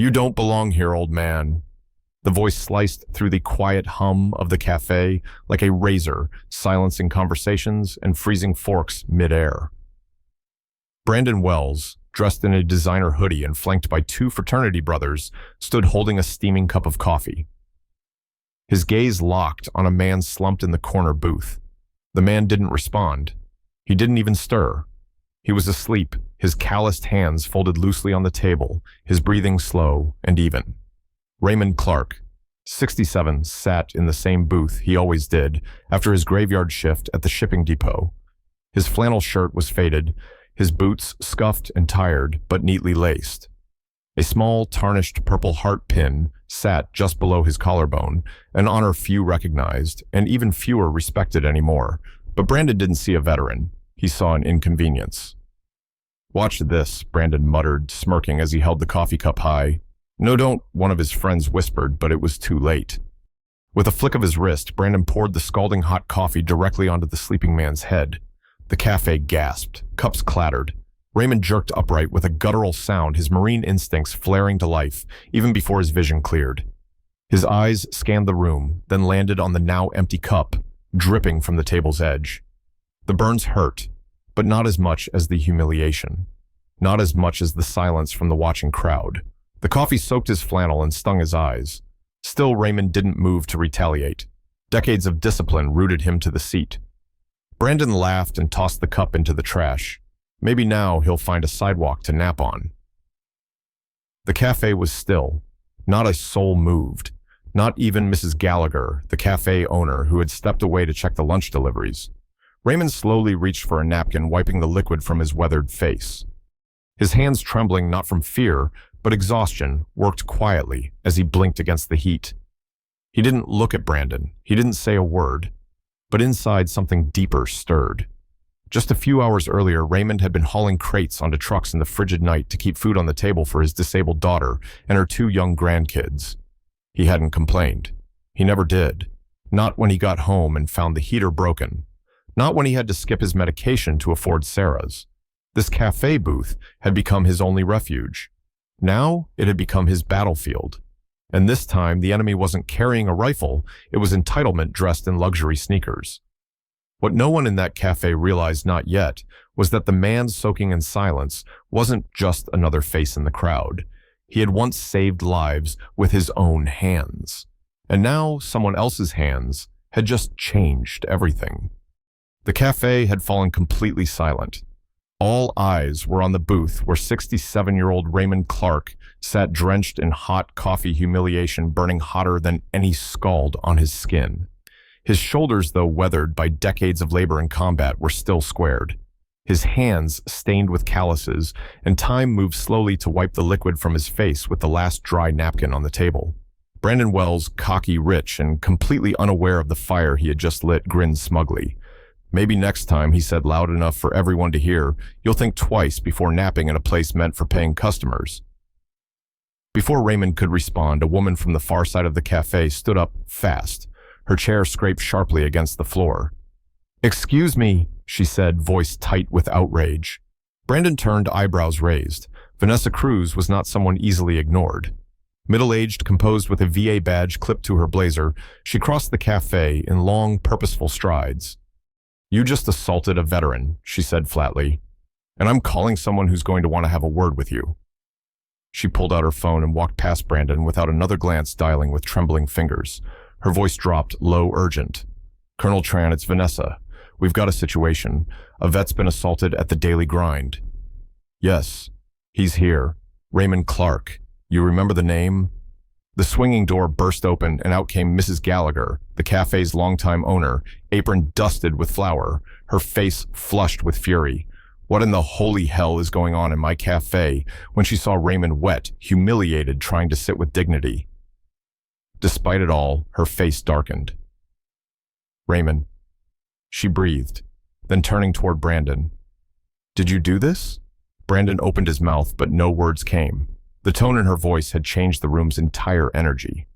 You don't belong here, old man. The voice sliced through the quiet hum of the cafe like a razor, silencing conversations and freezing forks mid-air. Brandon Wells, dressed in a designer hoodie and flanked by two fraternity brothers, stood holding a steaming cup of coffee. His gaze locked on a man slumped in the corner booth. The man didn't respond. He didn't even stir. He was asleep, his calloused hands folded loosely on the table, his breathing slow and even. Raymond Clark, 67, sat in the same booth he always did after his graveyard shift at the shipping depot. His flannel shirt was faded, his boots scuffed and tired but neatly laced. A small, tarnished purple heart pin sat just below his collarbone, an honor few recognized and even fewer respected anymore. But Brandon didn't see a veteran. He saw an inconvenience. "Watch this," Brandon muttered, smirking as he held the coffee cup high. "No, don't," one of his friends whispered, but it was too late. With a flick of his wrist, Brandon poured the scalding hot coffee directly onto the sleeping man's head. The cafe gasped. Cups clattered. Raymond jerked upright with a guttural sound, his marine instincts flaring to life, even before his vision cleared. His eyes scanned the room, then landed on the now empty cup, dripping from the table's edge. The burns hurt, but not as much as the humiliation. Not as much as the silence from the watching crowd. The coffee soaked his flannel and stung his eyes. Still, Raymond didn't move to retaliate. Decades of discipline rooted him to the seat. Brandon laughed and tossed the cup into the trash. Maybe now he'll find a sidewalk to nap on. The cafe was still. Not a soul moved. Not even Mrs. Gallagher, the cafe owner who had stepped away to check the lunch deliveries. Raymond slowly reached for a napkin, wiping the liquid from his weathered face. His hands trembling not from fear, but exhaustion, worked quietly as he blinked against the heat. He didn't look at Brandon. He didn't say a word. But inside, something deeper stirred. Just a few hours earlier, Raymond had been hauling crates onto trucks in the frigid night to keep food on the table for his disabled daughter and her two young grandkids. He hadn't complained. He never did. Not when he got home and found the heater broken. Not when he had to skip his medication to afford Sarah's. This cafe booth had become his only refuge. Now it had become his battlefield. And this time, the enemy wasn't carrying a rifle, it was entitlement dressed in luxury sneakers. What no one in that cafe realized not yet was that the man soaking in silence wasn't just another face in the crowd. He had once saved lives with his own hands. And now someone else's hands had just changed everything. The cafe had fallen completely silent. All eyes were on the booth where 67-year-old Raymond Clark sat drenched in hot coffee humiliation burning hotter than any scald on his skin. His shoulders, though weathered by decades of labor and combat, were still squared. His hands stained with calluses, and time moved slowly to wipe the liquid from his face with the last dry napkin on the table. Brandon Wells, cocky, rich, and completely unaware of the fire he had just lit, grinned smugly. "Maybe next time," he said loud enough for everyone to hear, "you'll think twice before napping in a place meant for paying customers." Before Raymond could respond, a woman from the far side of the cafe stood up fast. Her chair scraped sharply against the floor. "Excuse me," she said, voice tight with outrage. Brandon turned, eyebrows raised. Vanessa Cruz was not someone easily ignored. Middle-aged, composed with a VA badge clipped to her blazer, she crossed the cafe in long, purposeful strides. "You just assaulted a veteran," she said flatly, "and I'm calling someone who's going to want to have a word with you." She pulled out her phone and walked past Brandon without another glance, dialing with trembling fingers. Her voice dropped, low, urgent. "Colonel Tran, it's Vanessa. We've got a situation. A vet's been assaulted at the Daily Grind." "Yes, he's here. Raymond Clark. You remember the name?" The swinging door burst open, and out came Mrs. Gallagher, the cafe's longtime owner, apron dusted with flour, her face flushed with fury. What in the holy hell is going on in my cafe when she saw Raymond wet, humiliated, trying to sit with dignity? Despite it all, her face darkened. "Raymond," she breathed, then turning toward Brandon. "Did you do this?" Brandon opened his mouth, but no words came. The tone in her voice had changed the room's entire energy.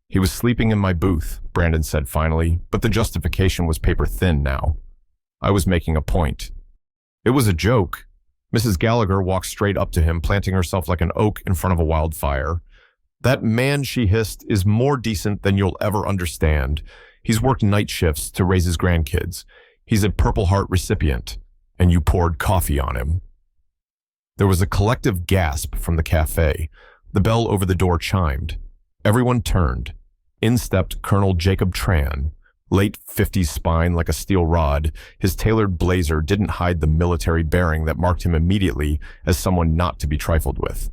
"He was sleeping in my booth," Brandon said finally, but the justification was paper thin now. "I was making a point." "It was a joke." Mrs. Gallagher walked straight up to him, planting herself like an oak in front of a wildfire. "That man," she hissed, "is more decent than you'll ever understand. He's worked night shifts to raise his grandkids. He's a Purple Heart recipient, and you poured coffee on him." There was a collective gasp from the cafe. The bell over the door chimed. Everyone turned. In stepped Colonel Jacob Tran, late 50s spine like a steel rod. His tailored blazer didn't hide the military bearing that marked him immediately as someone not to be trifled with.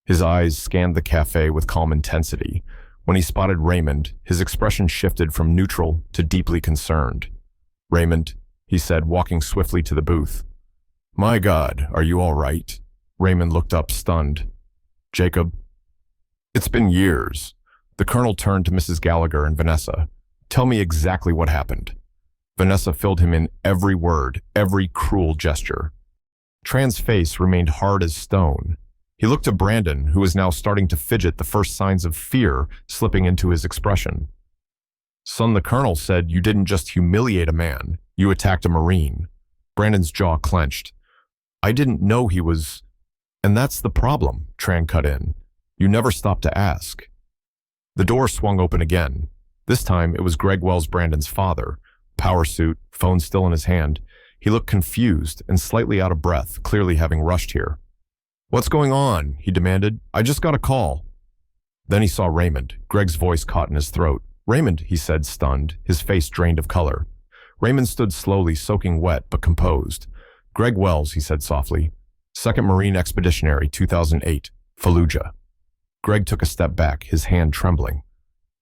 His eyes scanned the cafe with calm intensity. When he spotted Raymond, his expression shifted from neutral to deeply concerned. "Raymond," he said, walking swiftly to the booth. "My God, are you all right?" Raymond looked up, stunned. "Jacob?" "It's been years." The colonel turned to Mrs. Gallagher and Vanessa. "Tell me exactly what happened." Vanessa filled him in every word, every cruel gesture. Tran's face remained hard as stone. He looked to Brandon, who was now starting to fidget, the first signs of fear slipping into his expression. "Son," the colonel said, "you didn't just humiliate a man. You attacked a Marine." Brandon's jaw clenched. "I didn't know he was—" "And that's the problem," Tran cut in. "You never stopped to ask." The door swung open again. This time it was Greg Wells, Brandon's father. Power suit, phone still in his hand. He looked confused and slightly out of breath, clearly having rushed here. "What's going on?" he demanded. "I just got a call." Then he saw Raymond. Greg's voice caught in his throat. "Raymond," he said, stunned, his face drained of color. Raymond stood slowly, soaking wet but composed. "Greg Wells," he said softly. "2nd Marine Expeditionary, 2008, Fallujah." Greg took a step back, his hand trembling.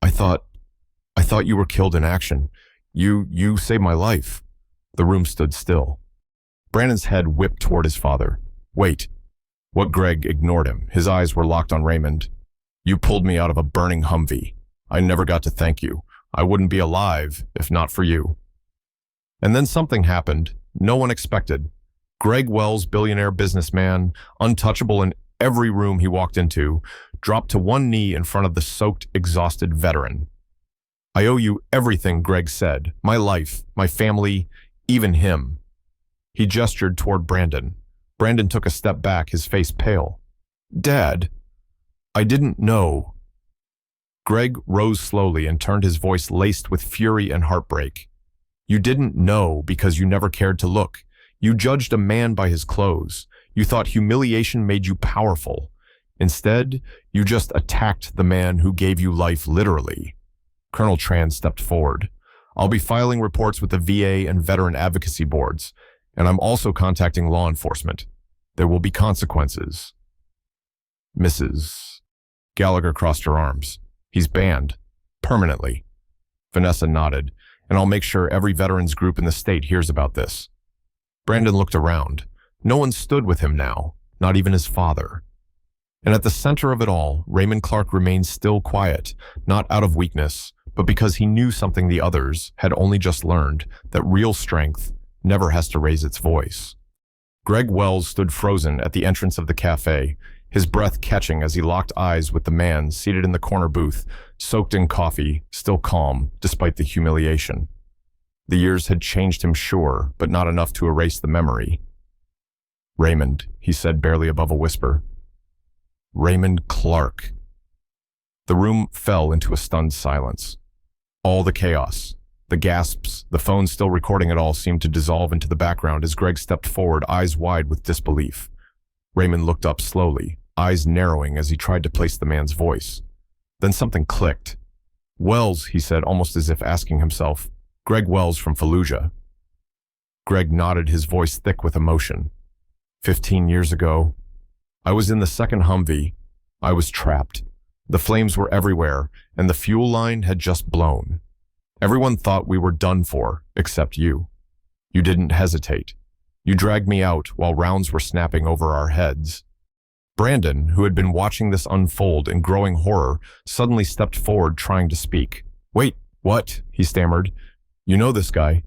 I thought you were killed in action. You saved my life." The room stood still. Brandon's head whipped toward his father. "Wait." What Greg ignored him. His eyes were locked on Raymond. "You pulled me out of a burning Humvee. I never got to thank you. I wouldn't be alive if not for you." And then something happened no one expected. Greg Wells, billionaire businessman, untouchable in every room he walked into, dropped to one knee in front of the soaked, exhausted veteran. "I owe you everything," Greg said. "My life, my family, even him." He gestured toward Brandon. Brandon took a step back, his face pale. "Dad, I didn't know." Greg rose slowly and turned, his voice laced with fury and heartbreak. "You didn't know because you never cared to look. You judged a man by his clothes. You thought humiliation made you powerful. Instead, you just attacked the man who gave you life literally." Colonel Tran stepped forward. "I'll be filing reports with the VA and veteran advocacy boards, and I'm also contacting law enforcement. There will be consequences." "Mrs. Gallagher crossed her arms. "He's banned. Permanently." Vanessa nodded. "And I'll make sure every veterans group in the state hears about this." Brandon looked around. No one stood with him now, not even his father. And at the center of it all, Raymond Clark remained still quiet, not out of weakness, but because he knew something the others had only just learned, that real strength never has to raise its voice. Greg Wells stood frozen at the entrance of the cafe, his breath catching as he locked eyes with the man seated in the corner booth, soaked in coffee, still calm despite the humiliation. The years had changed him, sure, but not enough to erase the memory. "Raymond," he said barely above a whisper. "Raymond Clark." The room fell into a stunned silence. All the chaos, the gasps, the phone still recording it all seemed to dissolve into the background as Greg stepped forward, eyes wide with disbelief. Raymond looked up slowly, eyes narrowing as he tried to place the man's voice. Then something clicked. "Wells," he said, almost as if asking himself. "Greg Wells from Fallujah." Greg nodded, his voice thick with emotion. 15 years ago, I was in the 2nd Humvee. I was trapped. The flames were everywhere, and the fuel line had just blown. Everyone thought we were done for, except you. You didn't hesitate. You dragged me out while rounds were snapping over our heads." Brandon, who had been watching this unfold in growing horror, suddenly stepped forward, trying to speak. "Wait, what?" he stammered. "You know this guy."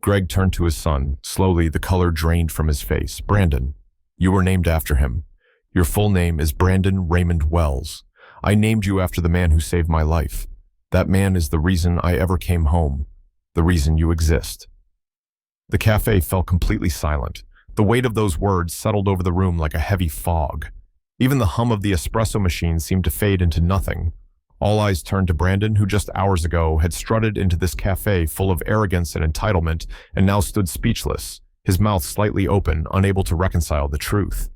Greg turned to his son. Slowly, the color drained from his face. "Brandon, you were named after him. Your full name is Brandon Raymond Wells. I named you after the man who saved my life. That man is the reason I ever came home, the reason you exist." The cafe fell completely silent. The weight of those words settled over the room like a heavy fog. Even the hum of the espresso machine seemed to fade into nothing. All eyes turned to Brandon, who just hours ago had strutted into this cafe full of arrogance and entitlement and now stood speechless, his mouth slightly open, unable to reconcile the truth.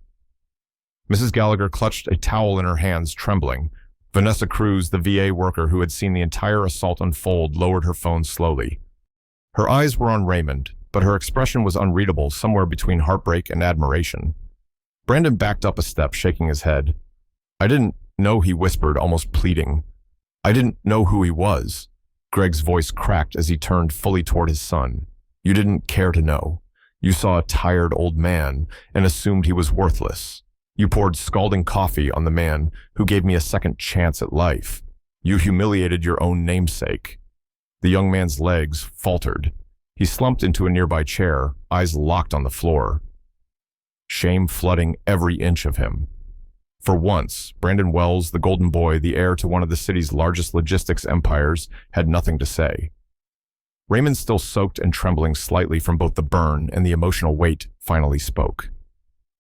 Mrs. Gallagher clutched a towel in her hands, trembling. Vanessa Cruz, the VA worker who had seen the entire assault unfold, lowered her phone slowly. Her eyes were on Raymond, but her expression was unreadable, somewhere between heartbreak and admiration. Brandon backed up a step, shaking his head. "I didn't know," he whispered, almost pleading. "I didn't know who he was." Greg's voice cracked as he turned fully toward his son. "You didn't care to know. You saw a tired old man and assumed he was worthless. You poured scalding coffee on the man who gave me a second chance at life. You humiliated your own namesake." The young man's legs faltered. He slumped into a nearby chair, eyes locked on the floor. Shame flooding every inch of him. For once, Brandon Wells, the golden boy, the heir to one of the city's largest logistics empires, had nothing to say. Raymond, still soaked and trembling slightly from both the burn and the emotional weight, finally spoke.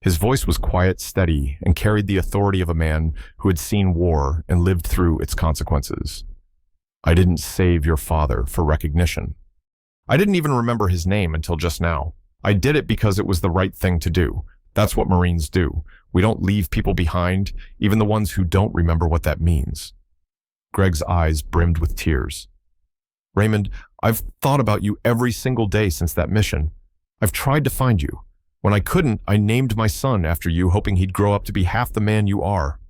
His voice was quiet, steady, and carried the authority of a man who had seen war and lived through its consequences. "I didn't save your father for recognition. I didn't even remember his name until just now. I did it because it was the right thing to do. That's what Marines do. We don't leave people behind, even the ones who don't remember what that means." Greg's eyes brimmed with tears. "Raymond, I've thought about you every single day since that mission. I've tried to find you. When I couldn't, I named my son after you, hoping he'd grow up to be half the man you are."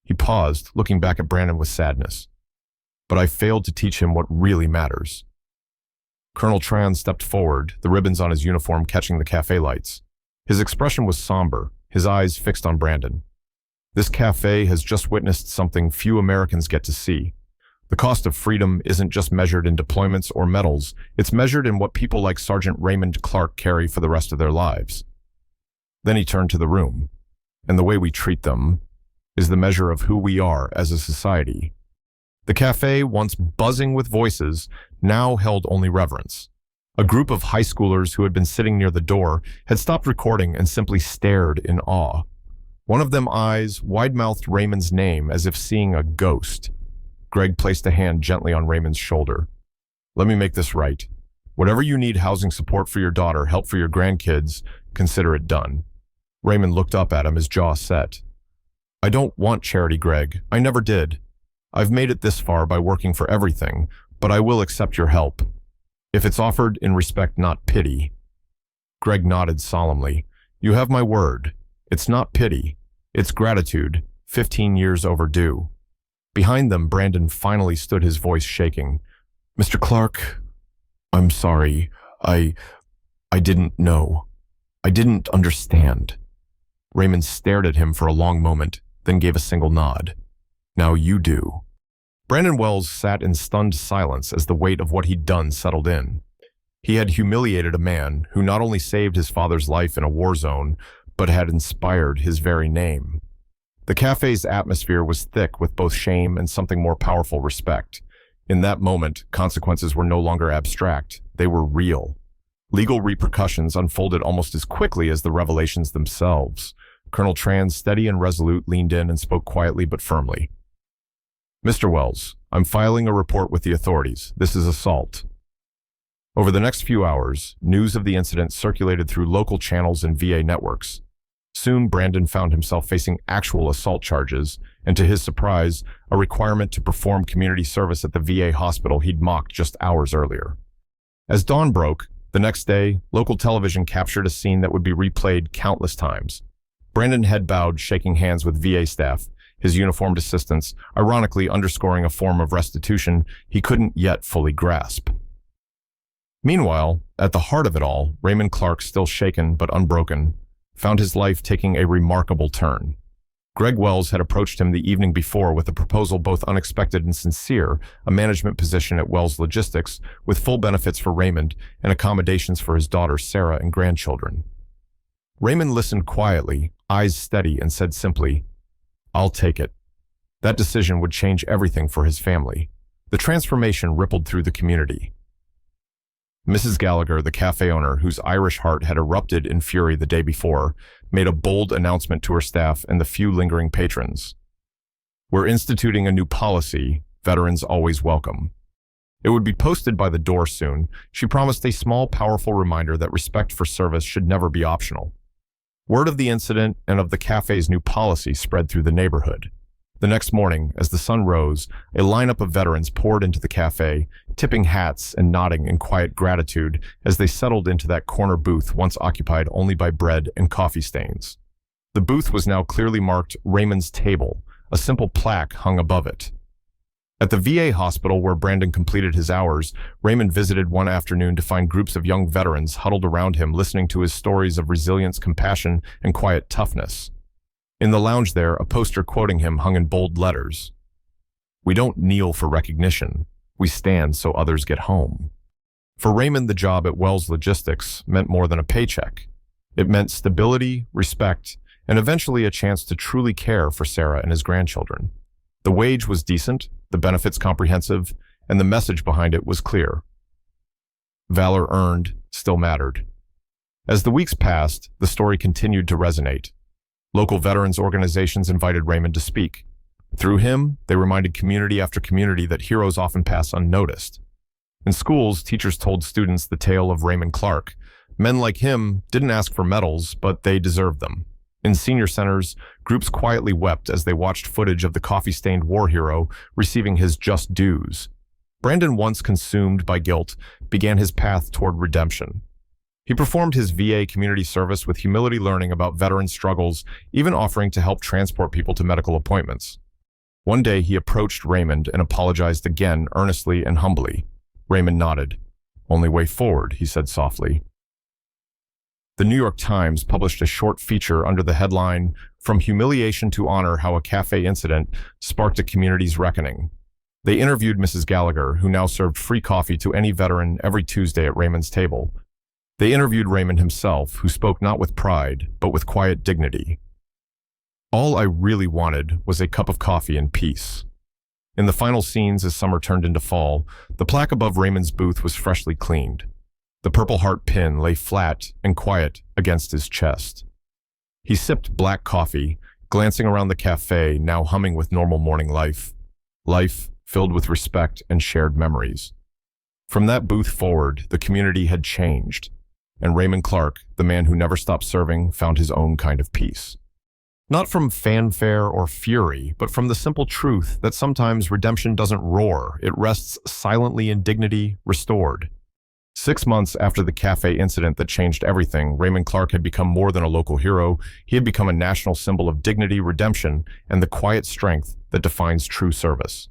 He paused, looking back at Brandon with sadness. "But I failed to teach him what really matters." Colonel Tran stepped forward, the ribbons on his uniform catching the cafe lights. His expression was somber, his eyes fixed on Brandon. "This cafe has just witnessed something few Americans get to see. The cost of freedom isn't just measured in deployments or medals, it's measured in what people like Sergeant Raymond Clark carry for the rest of their lives." Then he turned to the room. "And the way we treat them is the measure of who we are as a society." The cafe, once buzzing with voices, now held only reverence. A group of high schoolers who had been sitting near the door had stopped recording and simply stared in awe. One of them eyes wide-mouthed Raymond's name as if seeing a ghost. Greg placed a hand gently on Raymond's shoulder. "Let me make this right. Whatever you need, housing support for your daughter, help for your grandkids, consider it done." Raymond looked up at him, his jaw set. "I don't want charity, Greg. I never did. I've made it this far by working for everything, but I will accept your help. If it's offered in respect, not pity." Greg nodded solemnly. "You have my word. It's not pity. It's gratitude, 15 years overdue." Behind them, Brandon finally stood, his voice shaking. "Mr. Clark, I'm sorry. I didn't know. I didn't understand." Raymond stared at him for a long moment, then gave a single nod. "Now you do." Brandon Wells sat in stunned silence as the weight of what he'd done settled in. He had humiliated a man who not only saved his father's life in a war zone, but had inspired his very name. The cafe's atmosphere was thick with both shame and something more powerful, respect. In that moment, consequences were no longer abstract. They were real. Legal repercussions unfolded almost as quickly as the revelations themselves. Colonel Tran, steady and resolute, leaned in and spoke quietly but firmly. "Mr. Wells, I'm filing a report with the authorities. This is assault." Over the next few hours, news of the incident circulated through local channels and VA networks. Soon, Brandon found himself facing actual assault charges, and to his surprise, a requirement to perform community service at the VA hospital he'd mocked just hours earlier. As dawn broke, the next day, local television captured a scene that would be replayed countless times. Brandon head bowed, shaking hands with VA staff, his uniformed assistants, ironically underscoring a form of restitution he couldn't yet fully grasp. Meanwhile, at the heart of it all, Raymond Clark, still shaken but unbroken, found his life taking a remarkable turn. Greg Wells had approached him the evening before with a proposal both unexpected and sincere, a management position at Wells Logistics with full benefits for Raymond and accommodations for his daughter Sarah and grandchildren. Raymond listened quietly, eyes steady, and said simply, "I'll take it." That decision would change everything for his family. The transformation rippled through the community. Mrs. Gallagher, the cafe owner, whose Irish heart had erupted in fury the day before, made a bold announcement to her staff and the few lingering patrons. "We're instituting a new policy, veterans always welcome." It would be posted by the door soon. She promised a small, powerful reminder that respect for service should never be optional. Word of the incident and of the cafe's new policy spread through the neighborhood. The next morning, as the sun rose, a lineup of veterans poured into the cafe, tipping hats and nodding in quiet gratitude as they settled into that corner booth once occupied only by bread and coffee stains. The booth was now clearly marked Raymond's Table, a simple plaque hung above it. At the VA hospital where Brandon completed his hours, Raymond visited one afternoon to find groups of young veterans huddled around him listening to his stories of resilience, compassion, and quiet toughness. In the lounge there, a poster quoting him hung in bold letters. "We don't kneel for recognition. We stand so others get home." For Raymond, the job at Wells Logistics meant more than a paycheck. It meant stability, respect, and eventually a chance to truly care for Sarah and his grandchildren. The wage was decent, the benefits comprehensive, and the message behind it was clear. Valor earned still mattered. As the weeks passed, the story continued to resonate. Local veterans organizations invited Raymond to speak. Through him, they reminded community after community that heroes often pass unnoticed. In schools, teachers told students the tale of Raymond Clark. Men like him didn't ask for medals, but they deserved them. In senior centers, groups quietly wept as they watched footage of the coffee-stained war hero receiving his just dues. Brandon, once consumed by guilt, began his path toward redemption. He performed his VA community service with humility, learning about veteran struggles, even offering to help transport people to medical appointments. One day, he approached Raymond and apologized again, earnestly and humbly. Raymond nodded. "Only way forward," he said softly. The New York Times published a short feature under the headline, "From Humiliation to Honor: How a Cafe Incident Sparked a Community's Reckoning." They interviewed Mrs. Gallagher, who now served free coffee to any veteran every Tuesday at Raymond's Table. They interviewed Raymond himself, who spoke not with pride, but with quiet dignity. "All I really wanted was a cup of coffee and peace." In the final scenes, as summer turned into fall, the plaque above Raymond's booth was freshly cleaned. The Purple Heart pin lay flat and quiet against his chest. He sipped black coffee, glancing around the cafe, now humming with normal morning life. Life filled with respect and shared memories. From that booth forward, the community had changed, and Raymond Clark, the man who never stopped serving, found his own kind of peace. Not from fanfare or fury, but from the simple truth that sometimes redemption doesn't roar, it rests silently in dignity, restored. 6 months after the cafe incident that changed everything, Raymond Clark had become more than a local hero. He had become a national symbol of dignity, redemption, and the quiet strength that defines true service.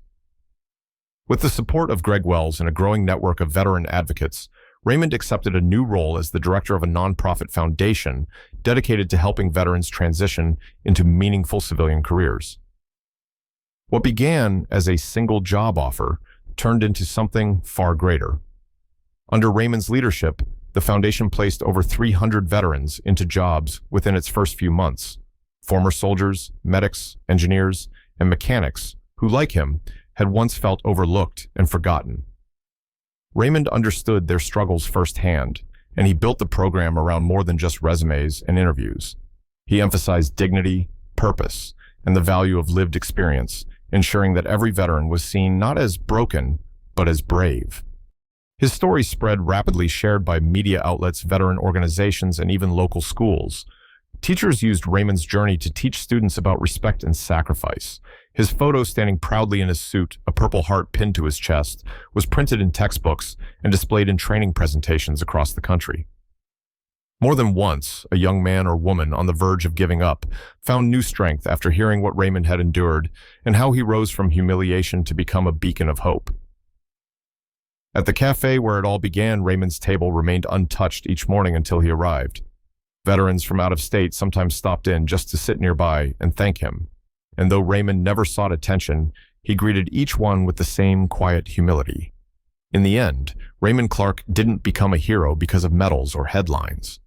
With the support of Greg Wells and a growing network of veteran advocates, Raymond accepted a new role as the director of a nonprofit foundation dedicated to helping veterans transition into meaningful civilian careers. What began as a single job offer turned into something far greater. Under Raymond's leadership, the foundation placed over 300 veterans into jobs within its first few months. Former soldiers, medics, engineers, and mechanics who, like him, had once felt overlooked and forgotten. Raymond understood their struggles firsthand, and he built the program around more than just resumes and interviews. He emphasized dignity, purpose, and the value of lived experience, ensuring that every veteran was seen not as broken, but as brave. His story spread rapidly, shared by media outlets, veteran organizations, and even local schools. Teachers used Raymond's journey to teach students about respect and sacrifice. His photo standing proudly in his suit, a Purple Heart pinned to his chest, was printed in textbooks and displayed in training presentations across the country. More than once, a young man or woman on the verge of giving up found new strength after hearing what Raymond had endured and how he rose from humiliation to become a beacon of hope. At the cafe where it all began, Raymond's table remained untouched each morning until he arrived. Veterans from out of state sometimes stopped in just to sit nearby and thank him. And though Raymond never sought attention, he greeted each one with the same quiet humility. In the end, Raymond Clark didn't become a hero because of medals or headlines.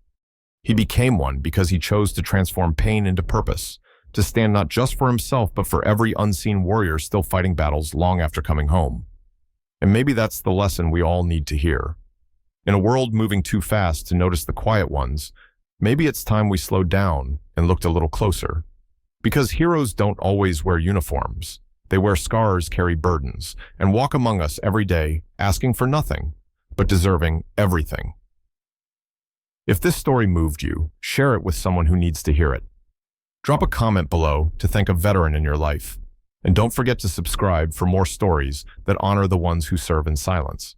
He became one because he chose to transform pain into purpose, to stand not just for himself but for every unseen warrior still fighting battles long after coming home. And maybe that's the lesson we all need to hear. In a world moving too fast to notice the quiet ones, maybe it's time we slowed down and looked a little closer. Because heroes don't always wear uniforms. They wear scars, carry burdens, and walk among us every day, asking for nothing, but deserving everything. If this story moved you, share it with someone who needs to hear it. Drop a comment below to thank a veteran in your life. And don't forget to subscribe for more stories that honor the ones who serve in silence.